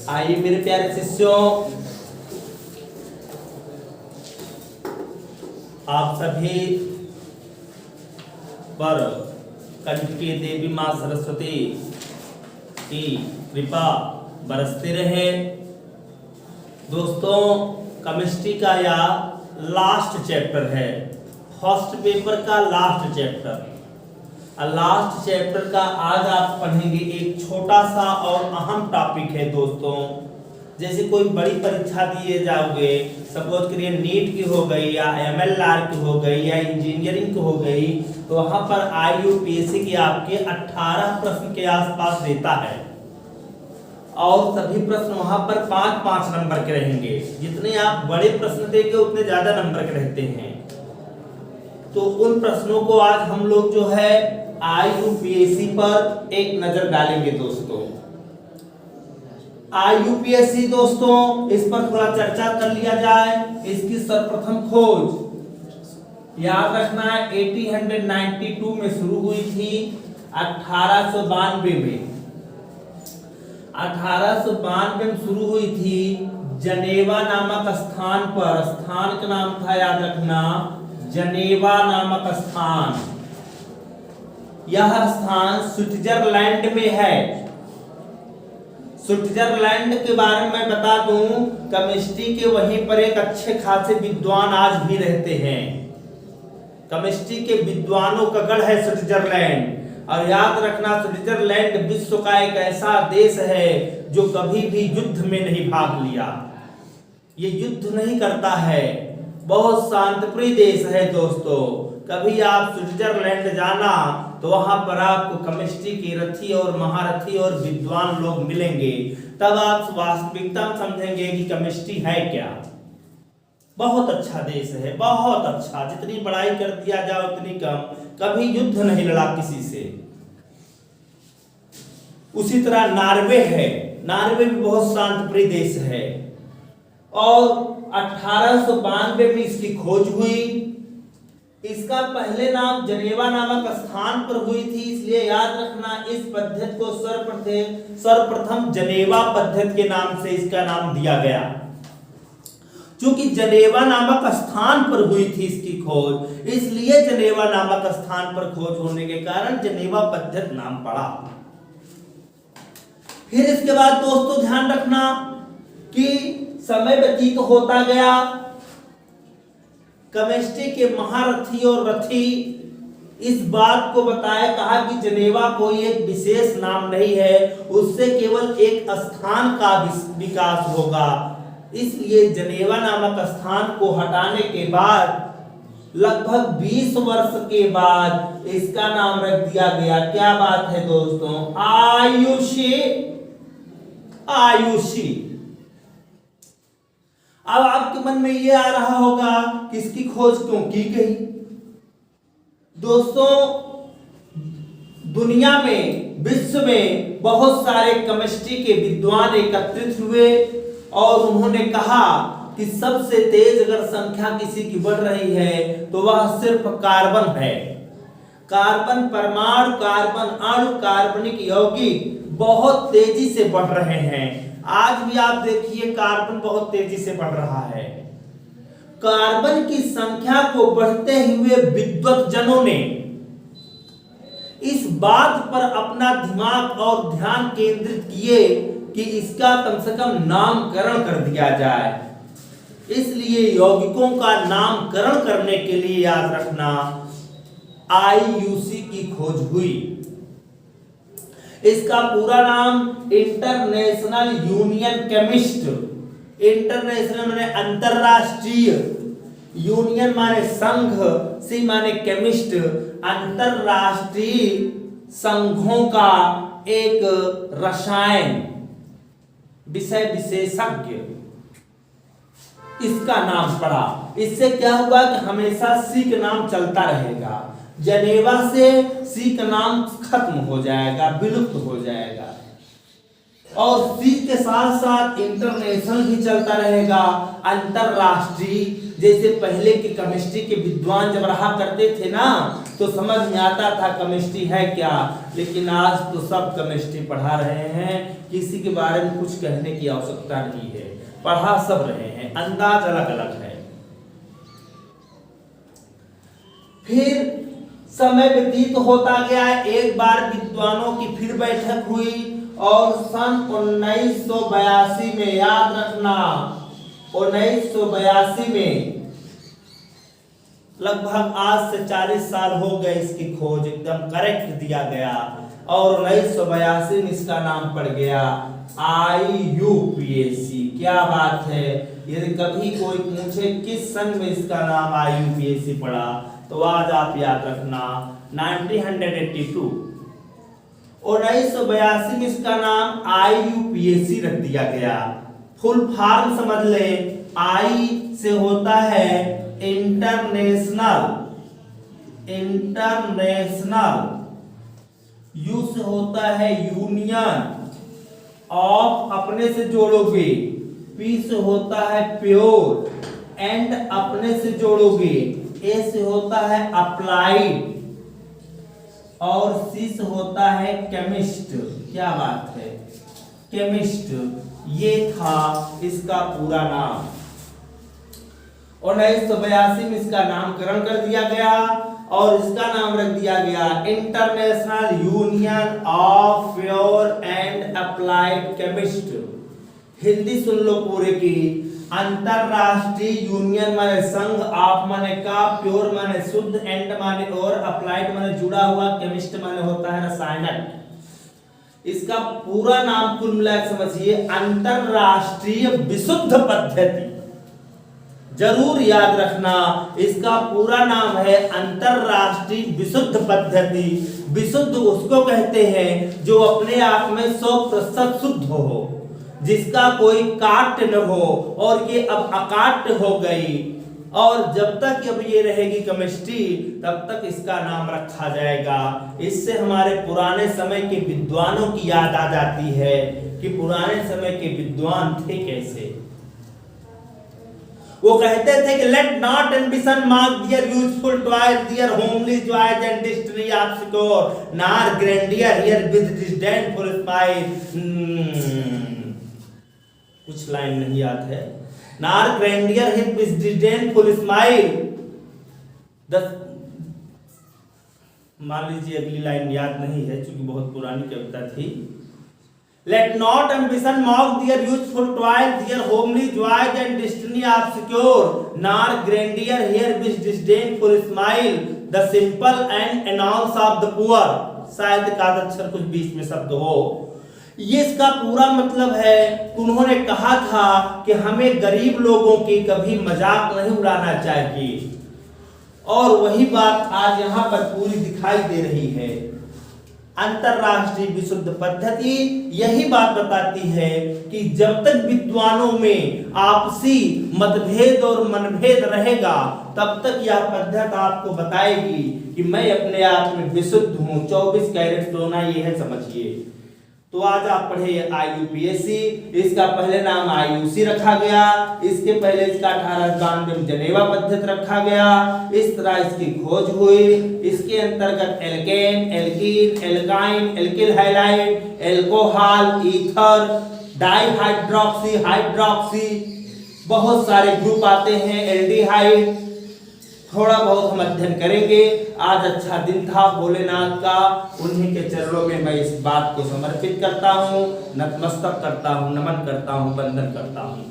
आइए मेरे प्यारे शिष्यों, आप सभी पर कंठ की देवी मां सरस्वती की कृपा बरसती रहे। दोस्तों, केमिस्ट्री का यह लास्ट चैप्टर है, फर्स्ट पेपर का लास्ट चैप्टर। लास्ट चैप्टर का आज आप पढ़ेंगे एक छोटा सा और अहम टॉपिक है दोस्तों। जैसे कोई बड़ी परीक्षा दिए जाओगे, सपोज करिए नीट की हो गई या MLR की हो गई या इंजीनियरिंग की हो गई, तो वहां पर IUPAC की आपके 18 प्रश्न के आसपास देता है और सभी प्रश्न वहां पर 5-5 नंबर के रहेंगे। जितने आप बड़े प्रश्न देंगे उतने ज्यादा नंबर के रहते हैं। तो उन प्रश्नों को आज हम लोग जो है IUPAC पर एक नजर डालेंगे दोस्तों। IUPAC दोस्तों, इस पर थोड़ा चर्चा कर लिया जाए। इसकी सर्वप्रथम खोज याद रखना है 1892 में शुरू हुई थी। 1892 में 1892 में शुरू हुई थी जनेवा नामक स्थान पर। स्थान का नाम था, याद रखना, जनेवा नामक स्थान। यह स्थान स्विट्जरलैंड में है। स्विट्जरलैंड के बारे में मैं बता दूं, केमिस्ट्री के वहीं पर एक अच्छे खासे विद्वान आज भी रहते हैं। केमिस्ट्री के विद्वानों का गढ़ है स्विट्जरलैंड। और याद रखना, स्विट्जरलैंड विश्व का एक ऐसा देश है जो कभी भी युद्ध में नहीं भाग लिया। ये युद्ध नहीं करता है, बहुत शांतिप्रिय देश है दोस्तों। कभी आप स्विट्जरलैंड जाना तो वहां पर आपको केमिस्ट्री के रथी और महारथी और विद्वान लोग मिलेंगे। तब आप वास्तविकता में समझेंगे कि केमिस्ट्री है क्या। बहुत अच्छा देश है, बहुत अच्छा। जितनी बड़ाई कर दिया जाए उतनी कम। कभी युद्ध नहीं लड़ा किसी से। उसी तरह नॉर्वे है। नॉर्वे भी बहुत शांतिप्रिय देश है और 1892 में इसकी खोज हुई। इसका पहले नाम जनेवा नामक स्थान पर हुई थी, इसलिए याद रखना इस पद्धति को सर्वप्रथम जनेवा पद्धति के नाम से इसका नाम दिया गया। चूंकि जनेवा नामक स्थान पर हुई थी इसकी खोज, इसलिए जनेवा नामक स्थान पर खोज होने के कारण जनेवा पद्धति नाम पड़ा। फिर इसके बाद दोस्तों ध्यान रखना कि समय व्यतीत होता गया। केमिस्ट्री के महारथी और रथी इस बात को बताया, कहा कि जनेवा कोई एक विशेष नाम नहीं है, उससे केवल एक स्थान का विकास होगा। इसलिए जनेवा नामक स्थान को हटाने के बाद लगभग 20 वर्ष के बाद इसका नाम रख दिया गया। क्या बात है दोस्तों? आयुषी। अब आपके मन में यह आ रहा होगा कि इसकी खोज क्यों की गई। दोस्तों, दुनिया में, विश्व में बहुत सारे केमिस्ट्री के विद्वान एकत्रित हुए और उन्होंने कहा कि सबसे तेज अगर संख्या किसी की बढ़ रही है तो वह सिर्फ कार्बन है। कार्बन परमाणु, कार्बन अणु, कार्बनिक यौगिक बहुत तेजी से बढ़ रहे हैं। आज भी आप देखिए कार्बन बहुत तेजी से बढ़ रहा है। कार्बन की संख्या को बढ़ते हुए विद्वत जनों ने इस बात पर अपना दिमाग और ध्यान केंद्रित किए कि इसका कम से कम नामकरण कर दिया जाए। इसलिए यौगिकों का नामकरण करने के लिए याद रखना IUC की खोज हुई। इसका पूरा नाम इंटरनेशनल यूनियन केमिस्ट। इंटरनेशनल माने अंतरराष्ट्रीय, यूनियन माने संघ, सी माने केमिस्ट, अंतरराष्ट्रीय संघों का एक रसायन विषय विशेषज्ञ इसका नाम पड़ा। इससे क्या हुआ कि हमेशा सी का नाम चलता रहेगा। जनेवा से सी का नाम खत्म हो जाएगा, विलुप्त हो जाएगा। और सी के साथ साथ इंटरनेशनल भी चलता रहेगा, अंतरराष्ट्रीय। जैसे पहले के केमिस्ट्री के विद्वान जब रहा करते थे ना, तो समझ में आता था केमिस्ट्री है क्या, लेकिन आज तो सब केमिस्ट्री पढ़ा रहे हैं, किसी के बारे में कुछ कहने की आवश्यकता नहीं है, पढ़ा सब रहे हैं, अंदाज अलग अलग है। फिर समय व्यतीत होता गया, एक बार विद्वानों की फिर बैठक हुई और सन 1982 में, याद रखना 1982 में, लगभग आज से 40 साल हो गए इसकी खोज एकदम करेक्ट दिया गया, और 1982 में इसका नाम पड़ गया IUPAC। क्या बात है, यदि कभी कोई पूछे किस सन में इसका नाम IUPAC पड़ा, तो आज आप याद रखना 1982। 1982 में इसका नाम IUPAC रख दिया गया। फुल फॉर्म समझ ले, I से होता है इंटरनेशनल, U से होता है यूनियन ऑफ, अपने से जोड़ोगे, P से होता है प्योर, एंड अपने से जोड़ोगे, A से होता है अप्लाइड, और C से होता है केमिस्ट। क्या बात है, केमिस्ट, ये था इसका पूरा नाम। 1982 में इसका नामकरण कर दिया गया और इसका नाम रख दिया गया International Union of Pure and Applied Chemist. Hindi सुन लो पूरे की, अंतरराष्ट्रीय यूनियन माने संघ, ऑफ माने का, प्योर माने शुद्ध, एंड माने और, अप्लाइड माने जुड़ा हुआ, केमिस्ट माने होता है रसायनक। इसका पूरा नाम कुल मिलाकर समझिए, अंतरराष्ट्रीय विशुद्ध पद्धति। जरूर याद रखना, इसका पूरा नाम है अंतरराष्ट्रीय विशुद्ध पद्धति। विशुद्ध उसको कहते हैं जो अपने आप में 100% शुद्ध हो, जिसका कोई काट न हो, और ये अब अकाट हो गई, और जब तक अब ये रहेगी केमिस्ट्री तब तक इसका नाम रखा जाएगा। इससे हमारे पुराने समय के विद्वानों की याद आ जाती है कि पुराने समय के विद्वान थे कैसे। वो कहते थे कि let not ambition mock their useful toys, their homely joys and destiny obscure, nor grandeur hear with disdainful smile. कुछ लाइन नहीं याद है, nor grandeur hear with disdainful smile. मान लीजिए अगली लाइन याद नहीं है क्योंकि बहुत पुरानी कविता थी। Let not ambition mock their youthful toil, their homely joys and destiny of secure, nor grandeur here with disdainful smile, the simple and announce of the poor। शायद एक आध अक्षर कुछ बीच में शब्द हो। ये इसका पूरा मतलब है, उन्होंने कहा था कि हमें गरीब लोगों की कभी मजाक नहीं उड़ाना चाहिए, और वही बात आज यहाँ पर पूरी दिखाई दे रही है। अंतरराष्ट्रीय विशुद्ध पद्धति यही बात बताती है कि जब तक विद्वानों में आपसी मतभेद और मनभेद रहेगा तब तक यह पद्धति आपको बताएगी कि मैं अपने आप में विशुद्ध हूं। 24 कैरेट सोना ये है, समझिए। तो आज आप पढ़े IUPAC, इसका पहले नाम IUC रखा गया, इसके पहले इसका 1892 में जनेवा पद्धति रखा गया। इस तरह इसकी खोज हुई। इसके अंतर्गत alkane, alkene, alkyne, alkyl halide, alcohol, ether, dihydroxy, hydroxy, बहुत सारे ग्रुप आते हैं, एल्डिहाइड, थोड़ा बहुत हम अध्ययन करेंगे। आज अच्छा दिन था भोलेनाथ का, उन्हीं के चरणों में मैं इस बात को समर्पित करता हूँ, नतमस्तक करता हूँ, नमन करता हूँ, वंदन करता हूँ।